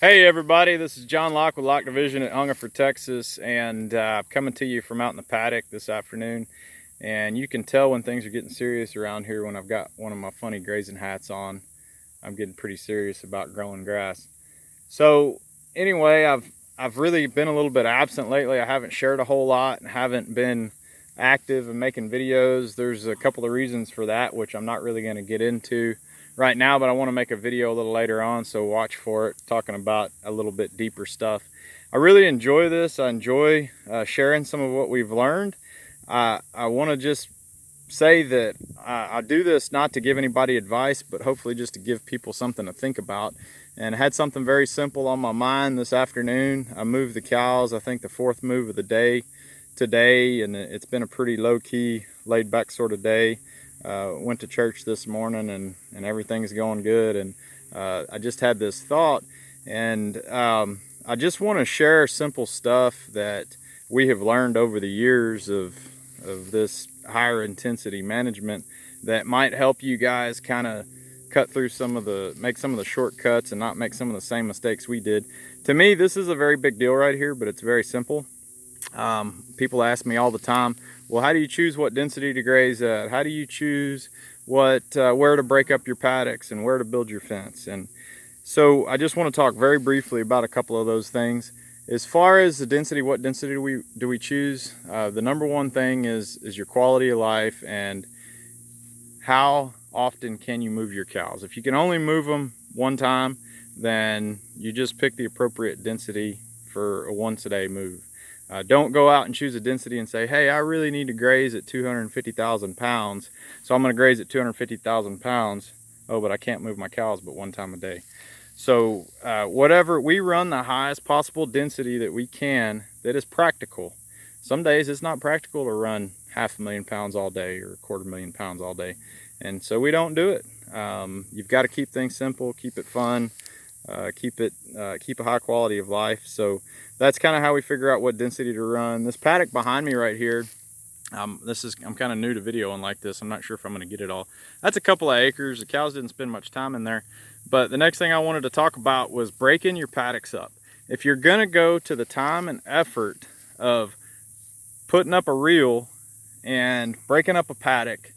Hey everybody, this is John Locke with Locke Division at Hungerford, Texas, and I'm coming to you from out in the paddock this afternoon. And you can tell when things are getting serious around here when I've got one of my funny grazing hats on. I'm getting pretty serious about growing grass. So anyway, I've really been a little bit absent lately. I haven't shared a whole lot and haven't been active and making videos. There's a couple of reasons for that, which I'm not really going to get into right now, but I want to make a video a little later on, so watch for it, talking about a little bit deeper stuff. I really enjoy this. I enjoy sharing some of what we've learned. I want to just say that I do this not to give anybody advice, but hopefully just to give people something to think about. And I had something very simple on my mind this afternoon. I moved the cows, I think the fourth move of the day today, and it's been a pretty low-key, laid-back sort of day. Went to church this morning and everything's going good, and I just had this thought, and I just want to share simple stuff that we have learned over the years of this higher intensity management that might help you guys kind of cut through make some of the shortcuts and not make some of the same mistakes we did. To me, this is a very big deal right here, but it's very simple. People ask me all the time, well, how do you choose what density to graze at? How do you choose where to break up your paddocks and where to build your fence? And so I just want to talk very briefly about a couple of those things. As far as the density, what density do we choose? The number one thing is your quality of life and how often can you move your cows. If you can only move them one time, then you just pick the appropriate density for a once a day move. Don't go out and choose a density and say, hey, I really need to graze at 250,000 pounds, so I'm going to graze at 250,000 pounds. Oh, but I can't move my cows but one time a day. So whatever, we run the highest possible density that we can that is practical. Some days it's not practical to run 500,000 pounds all day or 250,000 pounds all day, and so we don't do it. You've got to keep things simple, keep it fun. Keep a high quality of life. So that's kind of how we figure out what density to run. This paddock behind me right here, I'm kind of new to videoing like this. I'm not sure if I'm going to get it all. That's a couple of acres. The cows didn't spend much time in there. But the next thing I wanted to talk about was breaking your paddocks up. If you're going to go to the time and effort of putting up a reel and breaking up a paddock,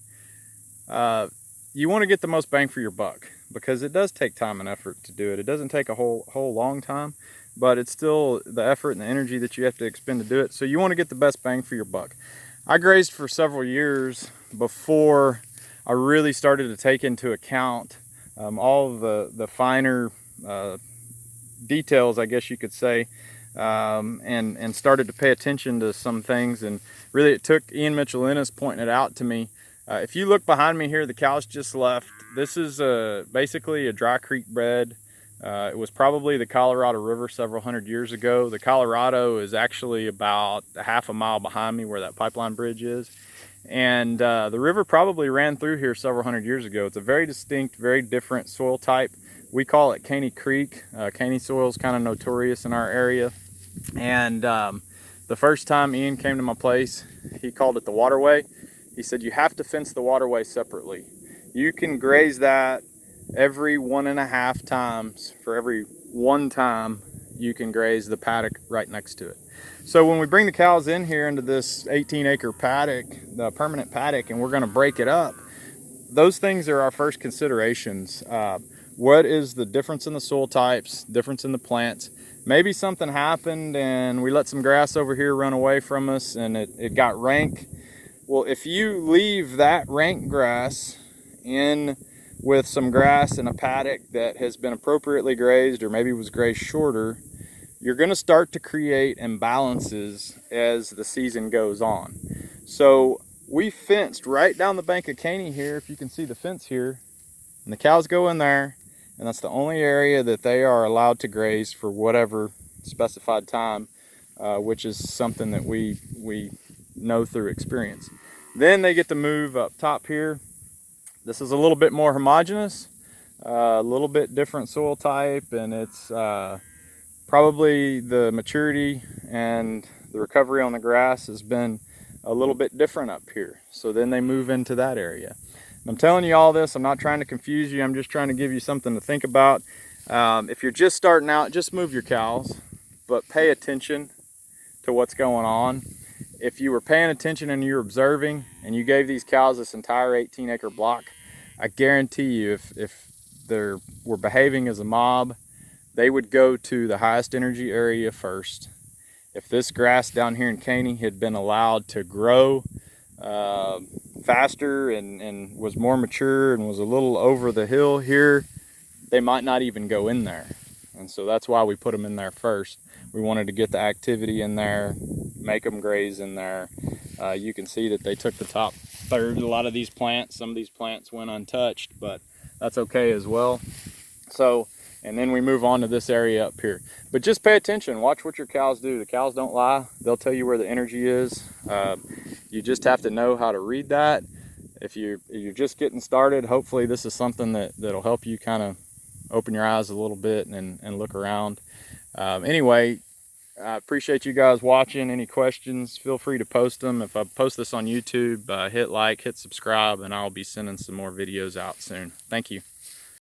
you want to get the most bang for your buck, because it does take time and effort to do it. It doesn't take a whole long time, but it's still the effort and the energy that you have to expend to do it. So you want to get the best bang for your buck. I grazed for several years before I really started to take into account all of the finer details, I guess you could say, and started to pay attention to some things. And really it took Ian Mitchell Ennis pointing it out to me. If you look behind me here, the cows just left. This is basically a dry creek bed. It was probably the Colorado River several hundred years ago. The Colorado is actually about a half a mile behind me where that pipeline bridge is. And the river probably ran through here several hundred years ago. It's a very distinct, very different soil type. We call it Caney Creek. Caney soil is kind of notorious in our area. And the first time Ian came to my place, he called it the waterway. He said, you have to fence the waterway separately. You can graze that every 1.5 times. For every one time, you can graze the paddock right next to it. So when we bring the cows in here into this 18-acre paddock, the permanent paddock, and we're going to break it up, those things are our first considerations. What is the difference in the soil types, difference in the plants? Maybe something happened and we let some grass over here run away from us and it got rank. Well, if you leave that rank grass in with some grass in a paddock that has been appropriately grazed or maybe was grazed shorter, you're going to start to create imbalances as the season goes on. So we fenced right down the bank of Caney here, if you can see the fence here, and the cows go in there, and that's the only area that they are allowed to graze for whatever specified time, which is something that we know through experience. Then they get to move up top here. This is a little bit more homogeneous, a little bit different soil type, and it's probably the maturity and the recovery on the grass has been a little bit different up here. So then they move into that area. And I'm telling you all this, I'm not trying to confuse you, I'm just trying to give you something to think about. If you're just starting out, just move your cows, but pay attention to what's going on. If you were paying attention and you were observing and you gave these cows this entire 18-acre block, I guarantee you if they were behaving as a mob, they would go to the highest energy area first. If this grass down here in Caney had been allowed to grow faster and was more mature and was a little over the hill here, they might not even go in there. And so that's why we put them in there first. We wanted to get the activity in there, make them graze in there. You can see that they took the top third. A lot of these plants, some of these plants went untouched, but that's okay as well. So, and then we move on to this area up here. But just pay attention, watch what your cows do. The cows don't lie. They'll tell you where the energy is. You just have to know how to read that. If you're just getting started, hopefully this is something that'll help you kind of open your eyes a little bit and look around. Anyway, I appreciate you guys watching. Any questions, feel free to post them. If I post this on YouTube, hit like, hit subscribe, and I'll be sending some more videos out soon. Thank you.